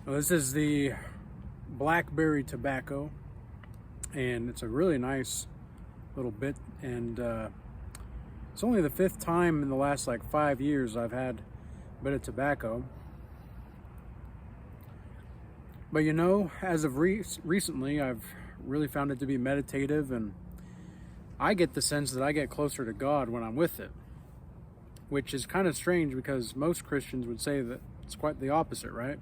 Well, this is the blackberry tobacco, and it's a really nice little bit, and it's only the fifth time in the last like 5 years I've had a bit of tobacco. But you know, as of recently, I've really found it to be meditative, and I get the sense that I get closer to God when I'm with it, which is kind of strange because most Christians would say that it's quite the opposite, right?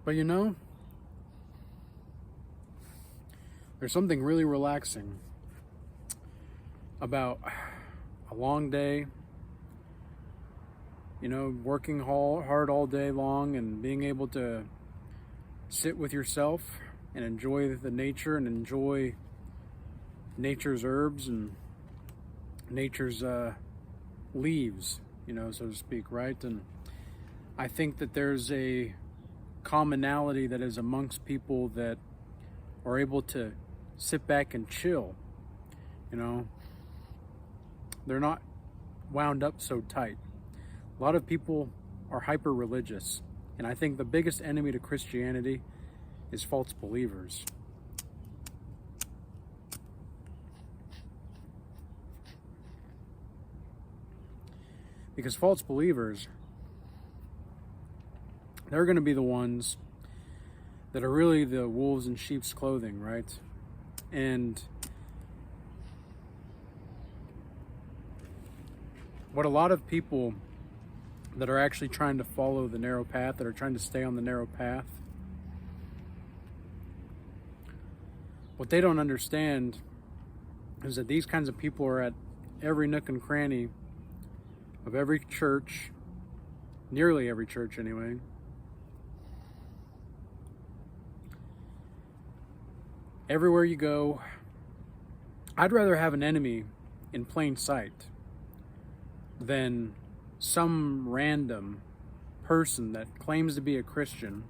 But you know, there's something really relaxing about a long day, you know, working hard all day long and being able to sit with yourself and enjoy the nature and enjoy nature's herbs and nature's leaves, you know, so to speak, right? And I think that there's a commonality that is amongst people that are able to sit back and chill, you know. They're not wound up so tight. A lot of people are hyper religious, and I think the biggest enemy to Christianity is false believers. Because false believers, they're going to be the ones that are really the wolves in sheep's clothing, right? And what a lot of people that are actually trying to follow the narrow path, that are trying to stay on the narrow path, what they don't understand is that these kinds of people are at every nook and cranny of every church, nearly every church anyway. Everywhere you go. I'd rather have an enemy in plain sight than some random person that claims to be a Christian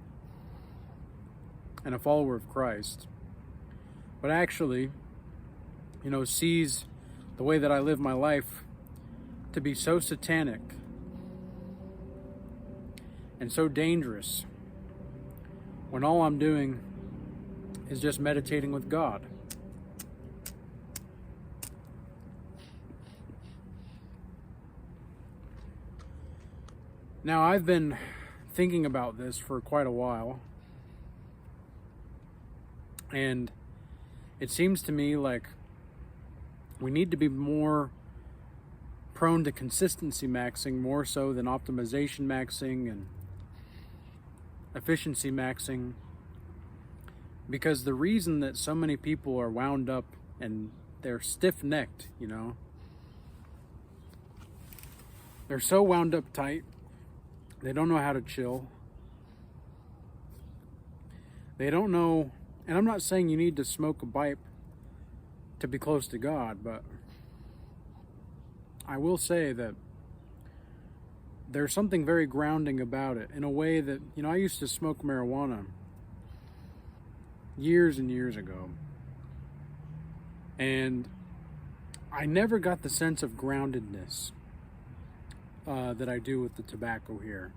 and a follower of Christ, but actually, you know, sees the way that I live my life to be so satanic and so dangerous, when all I'm doing is just meditating with God. Now, I've been thinking about this for quite a while, and it seems to me like we need to be more prone to consistency maxing, more so than optimization maxing and efficiency maxing. Because the reason that so many people are wound up and they're stiff-necked, you know, they're so wound up tight, they don't know how to chill. They don't know, and I'm not saying you need to smoke a pipe to be close to God, but I will say that there's something very grounding about it in a way that, you know, I used to smoke marijuana years and years ago, and I never got the sense of groundedness that I do with the tobacco here.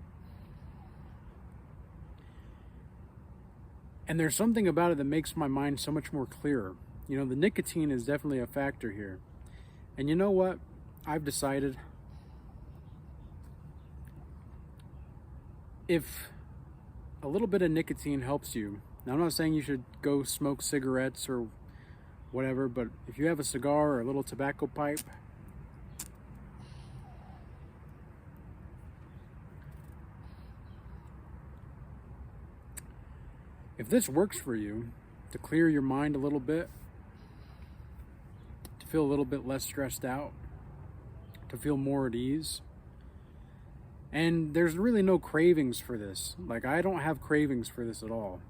And there's something about it that makes my mind so much more clearer. You know, the nicotine is definitely a factor here. And you know what? I've decided if a little bit of nicotine helps you, now, I'm not saying you should go smoke cigarettes or whatever, but if you have a cigar or a little tobacco pipe, if this works for you to clear your mind a little bit, to feel a little bit less stressed out, to feel more at ease, and there's really no cravings for this. Like, I don't have cravings for this at all.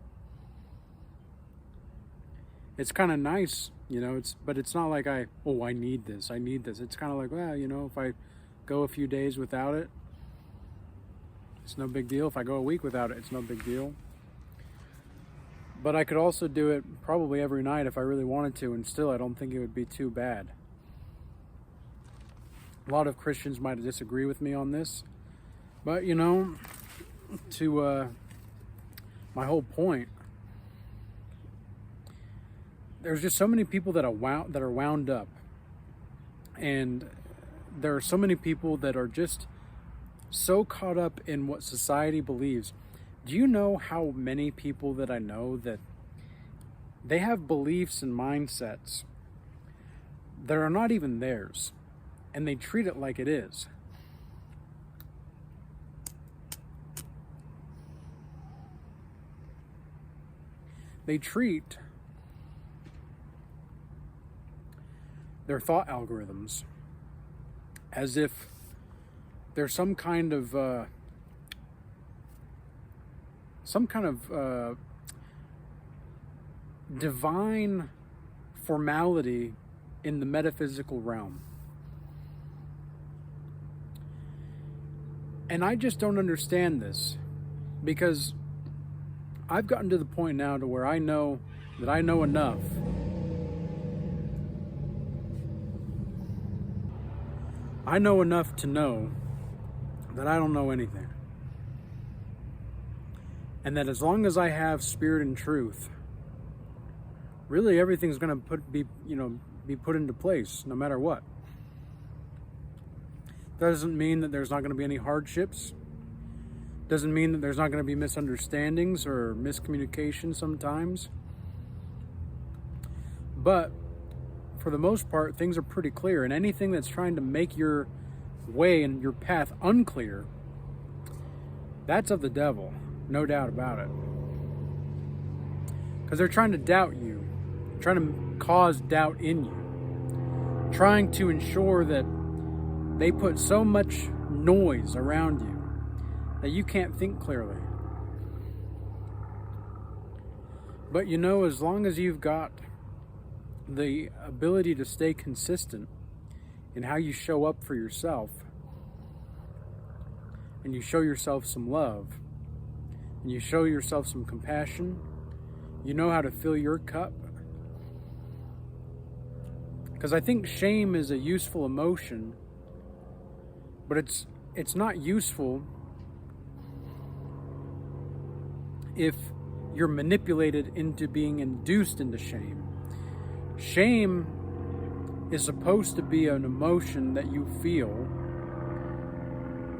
It's kind of nice, you know, but it's not like I need this. It's kind of like, well, you know, if I go a few days without it, it's no big deal. If I go a week without it, it's no big deal. But I could also do it probably every night if I really wanted to, and still I don't think it would be too bad. A lot of Christians might disagree with me on this, but to my whole point, there's just so many people that are wound up, and there are so many people that are just so caught up in what society believes. Do you know how many people that I know that they have beliefs and mindsets that are not even theirs, and they treat it like it is? They treat their thought algorithms as if there's some kind of divine formality in the metaphysical realm. And I just don't understand this, because I've gotten to the point now to where I know that I know enough. I know enough to know that I don't know anything. And that as long as I have spirit and truth, really everything's going to be put into place no matter what. Doesn't mean that there's not going to be any hardships. Doesn't mean that there's not going to be misunderstandings or miscommunication sometimes. But for the most part, things are pretty clear, and anything that's trying to make your way and your path unclear, that's of the devil, no doubt about it. Because they're trying to doubt you, trying to cause doubt in you, trying to ensure that they put so much noise around you that you can't think clearly. But as long as you've got the ability to stay consistent in how you show up for yourself, and you show yourself some love, and you show yourself some compassion, you know how to fill your cup. Because I think shame is a useful emotion, but it's not useful if you're manipulated into being induced into shame. Shame is supposed to be an emotion that you feel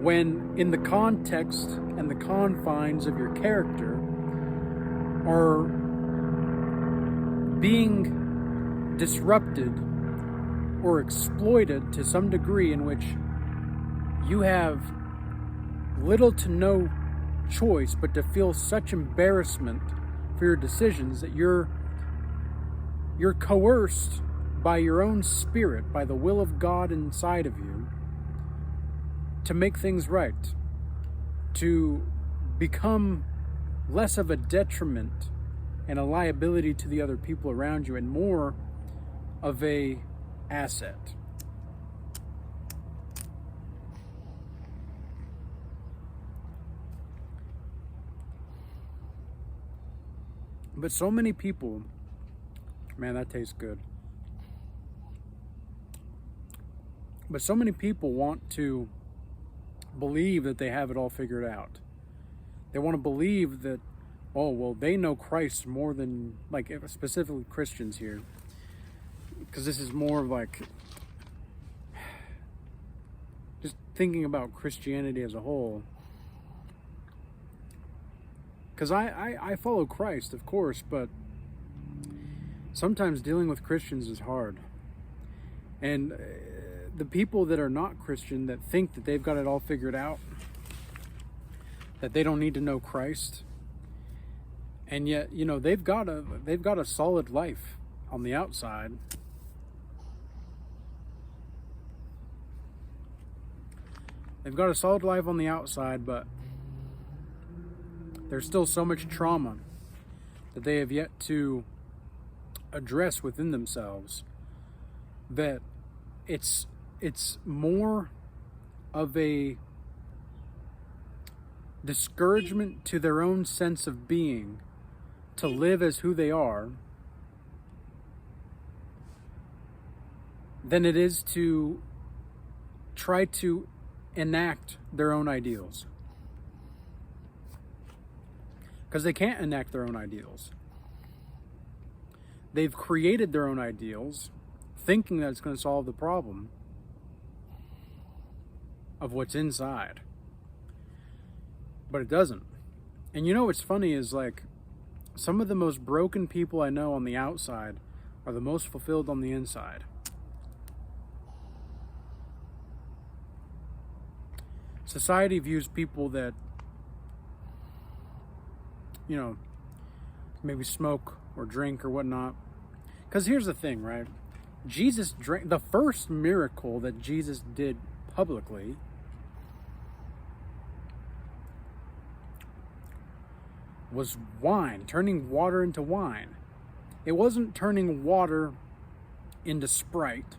when, in the context and the confines of your character, are being disrupted or exploited to some degree, in which you have little to no choice but to feel such embarrassment for your decisions that you're coerced by your own spirit, by the will of God inside of you, to make things right, to become less of a detriment and a liability to the other people around you, and more of a asset. But so many people, man, that tastes good. But so many people want to believe that they have it all figured out. They want to believe that, oh, well, they know Christ more than, like, specifically Christians here. Because this is more of like, just thinking about Christianity as a whole. Because I follow Christ, of course, but sometimes dealing with Christians is hard. And the people that are not Christian, that think that they've got it all figured out, that they don't need to know Christ, and yet, they've got a solid life on the outside. They've got a solid life on the outside, but there's still so much trauma that they have yet to address within themselves, that it's more of a discouragement to their own sense of being to live as who they are than it is to try to enact their own ideals. Because they can't enact their own ideals. They've created their own ideals, thinking that it's going to solve the problem of what's inside. But it doesn't. And you know what's funny is, like, some of the most broken people I know on the outside are the most fulfilled on the inside. Society views people that, you know, maybe smoke or drink or whatnot. Because here's the thing, right? Jesus drank, the first miracle that Jesus did publicly was wine, turning water into wine. It wasn't turning water into Sprite.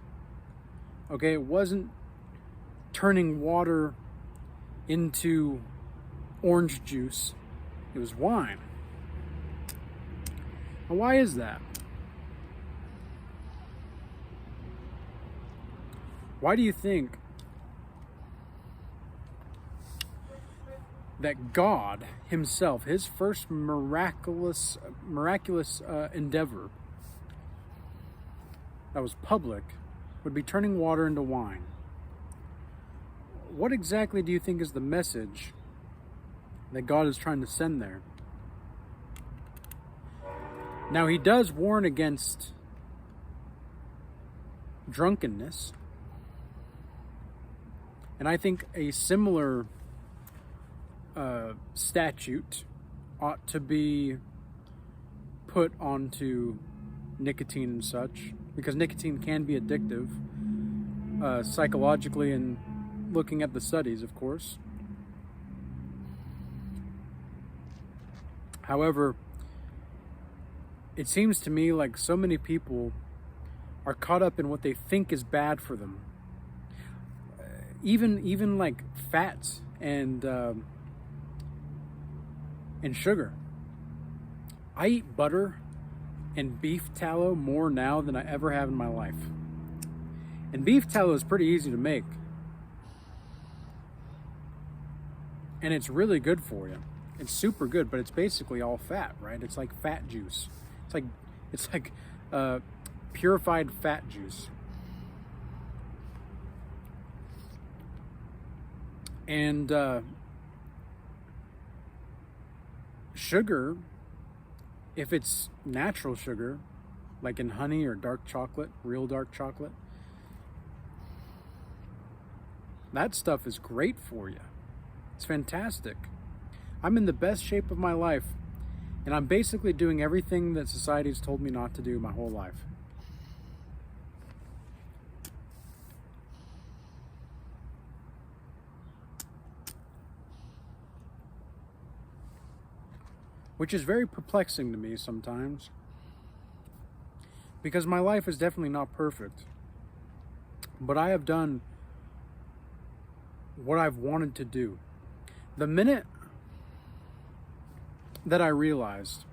Okay, it wasn't turning water into orange juice. It was wine. Now, why is that? Why do you think that God himself, his first miraculous endeavor that was public, would be turning water into wine? What exactly do you think is the message that God is trying to send there? Now, he does warn against drunkenness. And I think a similar statute ought to be put onto nicotine and such, because nicotine can be addictive, psychologically, and looking at the studies, of course. However, it seems to me like so many people are caught up in what they think is bad for them. Even like fats and sugar. I eat butter and beef tallow more now than I ever have in my life. And beef tallow is pretty easy to make. And it's really good for you. It's super good, but it's basically all fat, right? It's like fat juice. It's like purified fat juice. And sugar, if it's natural sugar, like in honey or dark chocolate, real dark chocolate, that stuff is great for you. It's fantastic. I'm in the best shape of my life, and I'm basically doing everything that society's told me not to do my whole life. Which is very perplexing to me sometimes, because my life is definitely not perfect, but I have done what I've wanted to do. The minute that I realized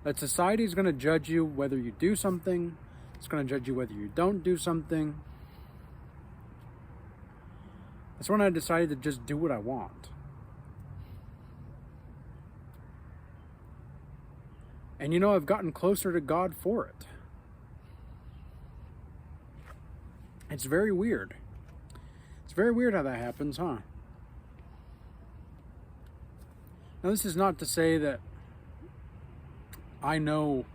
that society is going to judge you whether you do something, it's going to judge you whether you don't do something, that's when I decided to just do what I want. And you know, I've gotten closer to God for it. It's very weird. It's very weird how that happens, huh? Now, this is not to say that I know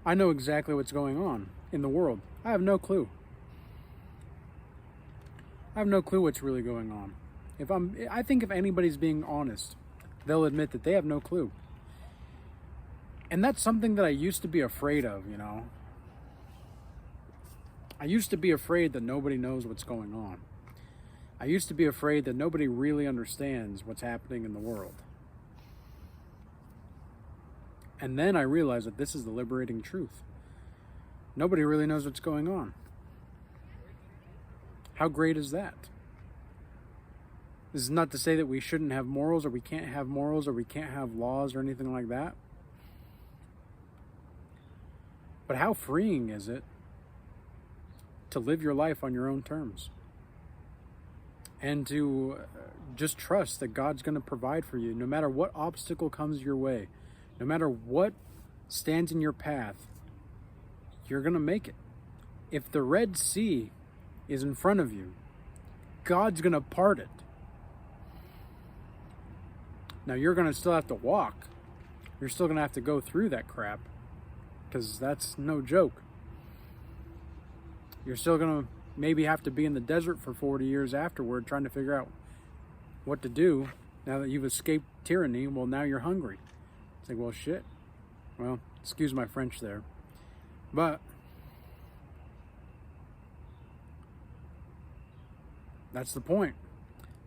exactly what's going on in the world. I have no clue. I have no clue what's really going on. I think if anybody's being honest, they'll admit that they have no clue. And that's something that I used to be afraid of, you know. I used to be afraid that nobody knows what's going on. I used to be afraid that nobody really understands what's happening in the world. And then I realized that this is the liberating truth. Nobody really knows what's going on. How great is that? This is not to say that we shouldn't have morals, or we can't have morals, or we can't have laws or anything like that. But how freeing is it to live your life on your own terms? and to just trust that God's going to provide for you no matter what obstacle comes your way, no matter what stands in your path. You're going to make it. If the Red Sea is in front of you, God's going to part it. Now, you're going to still have to walk. You're still going to have to go through that crap, because that's no joke. You're still going to maybe have to be in the desert for 40 years afterward trying to figure out what to do now that you've escaped tyranny. Well, now you're hungry. It's like, well, shit. Well, excuse my French there. But that's the point.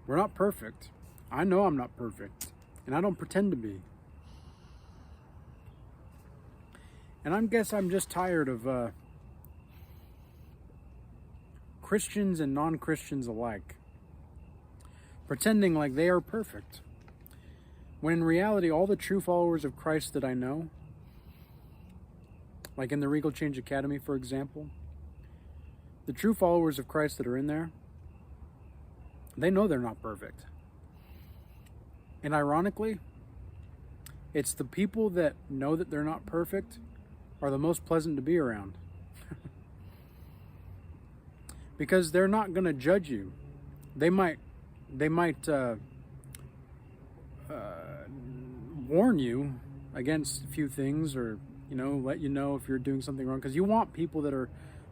We're not perfect. I know I'm not perfect, and I don't pretend to be. And I guess I'm just tired of Christians and non-Christians alike pretending like they are perfect, when in reality, all the true followers of Christ that I know, like in the Regal Change Academy, for example, the true followers of Christ that are in there, they know they're not perfect. And ironically, it's the people that know that they're not perfect are the most pleasant to be around. Because they're not going to judge you. They might warn you against a few things, or let you know if you're doing something wrong, because you want people that are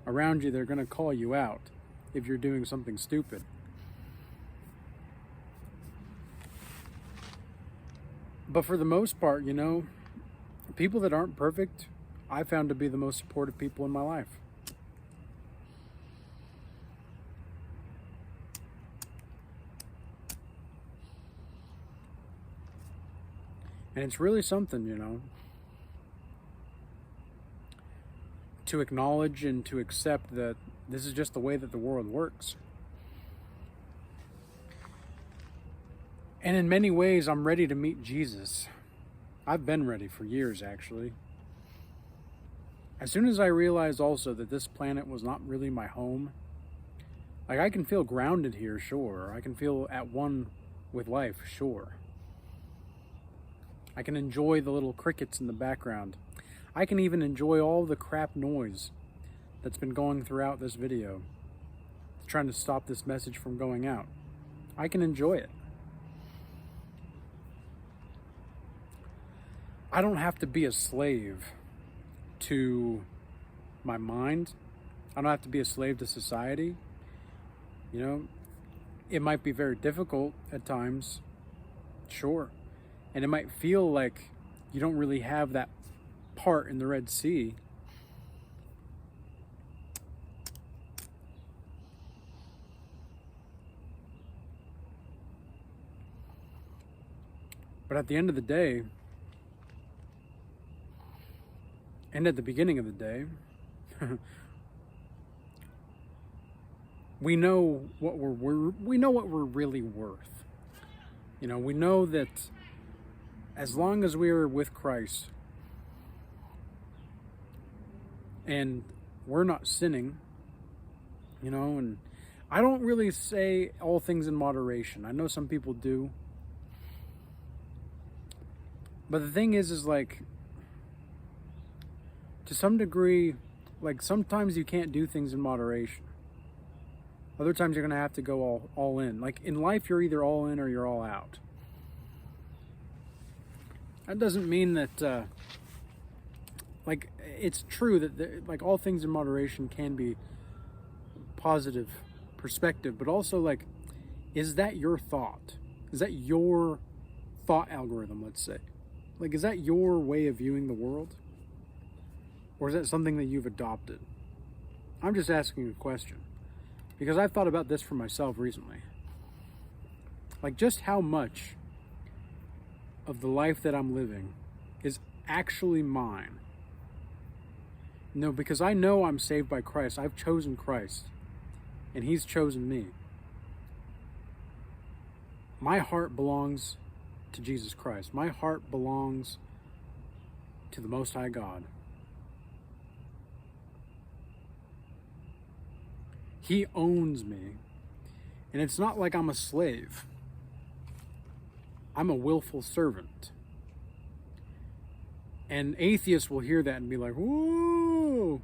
around you that are going to call you out if you're doing something stupid. But for the most part, people that aren't perfect, I found to be the most supportive people in my life. And it's really something, to acknowledge and to accept that this is just the way that the world works. And in many ways, I'm ready to meet Jesus. I've been ready for years, actually. As soon as I realized also that this planet was not really my home, like, I can feel grounded here, sure. I can feel at one with life, sure. I can enjoy the little crickets in the background. I can even enjoy all the crap noise that's been going throughout this video, trying to stop this message from going out. I can enjoy it. I don't have to be a slave to my mind. I don't have to be a slave to society. It might be very difficult at times, sure. And it might feel like you don't really have that part in the Red Sea. But at the end of the day, and at the beginning of the day, we know what we're really worth. We know that as long as we are with Christ and we're not sinning, and I don't really say all things in moderation. I know some people do. But the thing is like, to some degree, like, sometimes you can't do things in moderation. Other times you're going to have to go all in. Like, in life, you're either all in or you're all out. That doesn't mean that, like, it's true that, like, all things in moderation can be positive perspective, but also, like, is that your thought? Is that your thought algorithm, let's say? Like, is that your way of viewing the world? Or is that something that you've adopted? I'm just asking a question, because I've thought about this for myself recently. Like, just how much of the life that I'm living is actually mine. No, because I know I'm saved by Christ. I've chosen Christ, and He's chosen me. My heart belongs to Jesus Christ. My heart belongs to the Most High God. He owns me, And it's not like I'm a slave. I'm a willful servant. And atheists will hear that and be like, whoa.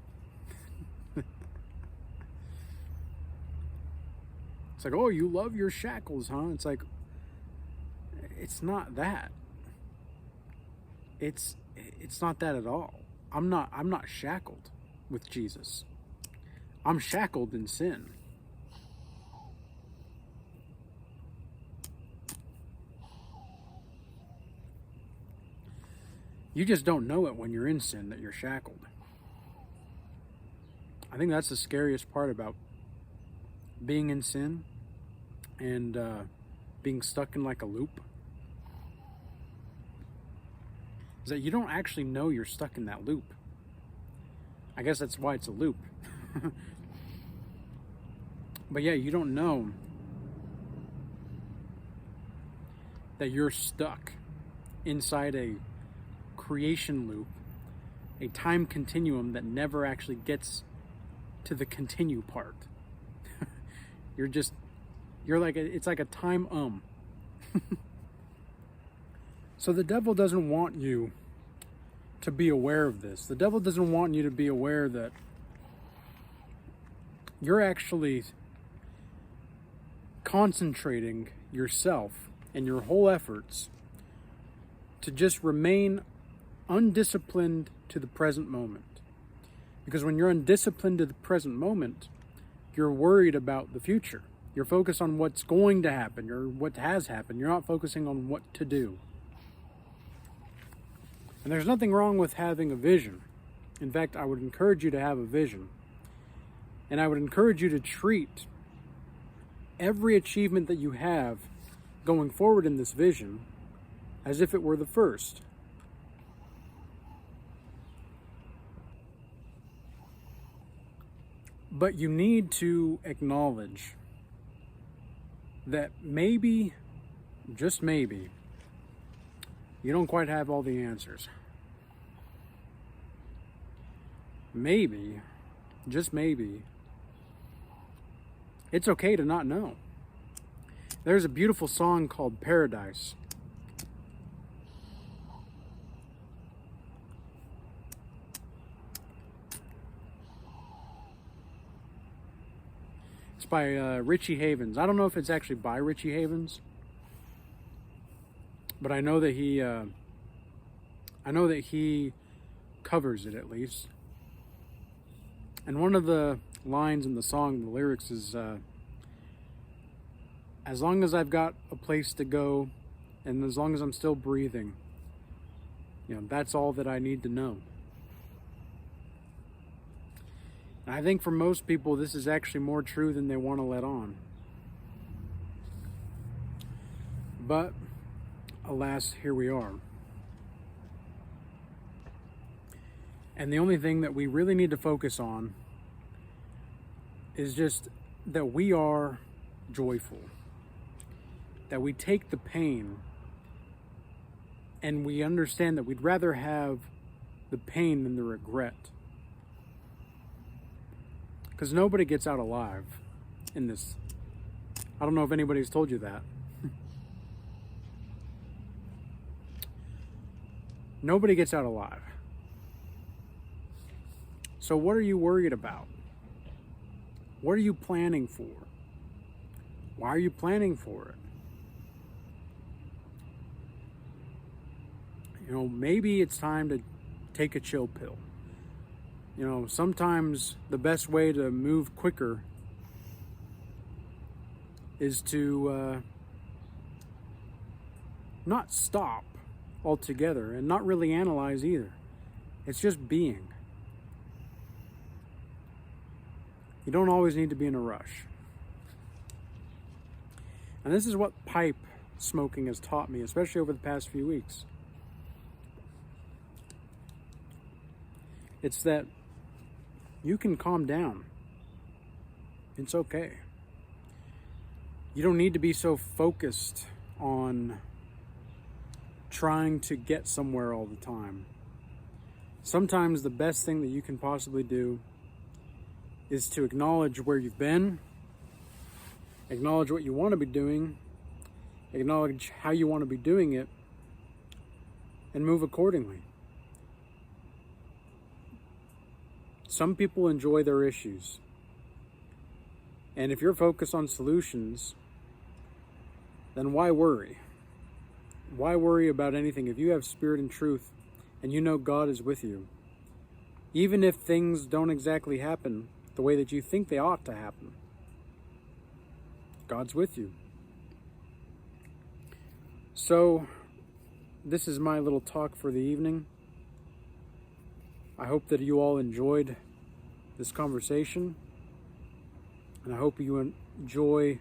It's like, oh, you love your shackles, huh? It's like, it's not that. It's not that at all. I'm not shackled with Jesus. I'm shackled in sin. You just don't know it when you're in sin that you're shackled. I think that's the scariest part about being in sin and being stuck in like a loop. Is that you don't actually know you're stuck in that loop. I guess that's why it's a loop. But yeah, you don't know that you're stuck inside a creation loop, a time continuum that never actually gets to the continue part. It's like a time. So the devil doesn't want you to be aware of this. The devil doesn't want you to be aware that you're actually concentrating yourself and your whole efforts to just remain undisciplined to the present moment. Because when you're undisciplined to the present moment, you're worried about the future. You're focused on what's going to happen or what has happened. You're not focusing on what to do. And there's nothing wrong with having a vision. In fact, I would encourage you to have a vision. And I would encourage you to treat every achievement that you have going forward in this vision as if it were the first. But you need to acknowledge that maybe, just maybe, you don't quite have all the answers. Maybe, just maybe, it's okay to not know. There's a beautiful song called Paradise. It's by Richie Havens. I don't know if it's actually by Richie Havens, but I know that he covers it at least. And one of the lines in the song, the lyrics is, as long as I've got a place to go, and as long as I'm still breathing, that's all that I need to know. And I think for most people, this is actually more true than they want to let on. But, alas, here we are. And the only thing that we really need to focus on is just that we are joyful. That we take the pain and we understand that we'd rather have the pain than the regret. Because nobody gets out alive in this. I don't know if anybody's told you that. Nobody gets out alive. So what are you worried about? What are you planning for? Why are you planning for it? Maybe it's time to take a chill pill. Sometimes the best way to move quicker is to not stop altogether and not really analyze either. It's just being. You don't always need to be in a rush. And this is what pipe smoking has taught me, especially over the past few weeks. It's that you can calm down. It's okay. You don't need to be so focused on trying to get somewhere all the time. Sometimes the best thing that you can possibly do is to acknowledge where you've been Acknowledge what you want to be doing, acknowledge how you want to be doing it, and move accordingly. Some people enjoy their issues. And if you're focused on solutions, then why worry? Why worry about anything if you have spirit and truth and you know God is with you? Even if things don't exactly happen the way that you think they ought to happen, God's with you. So, this is my little talk for the evening. I hope that you all enjoyed this conversation, and I hope you enjoy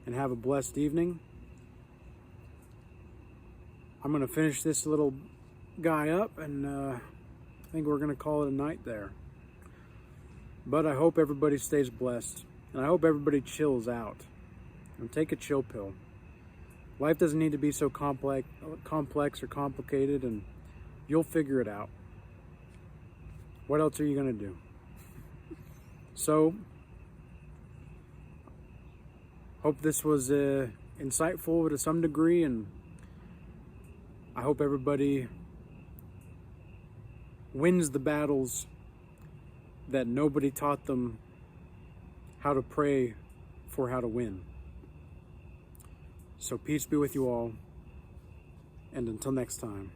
and have a blessed evening. I'm going to finish this little guy up, and I think we're going to call it a night there. But I hope everybody stays blessed, and I hope everybody chills out and take a chill pill. Life doesn't need to be so complex or complicated, and you'll figure it out. What else are you going to do? So, hope this was insightful to some degree, and I hope everybody wins the battles that nobody taught them how to pray for how to win. So peace be with you all, and until next time.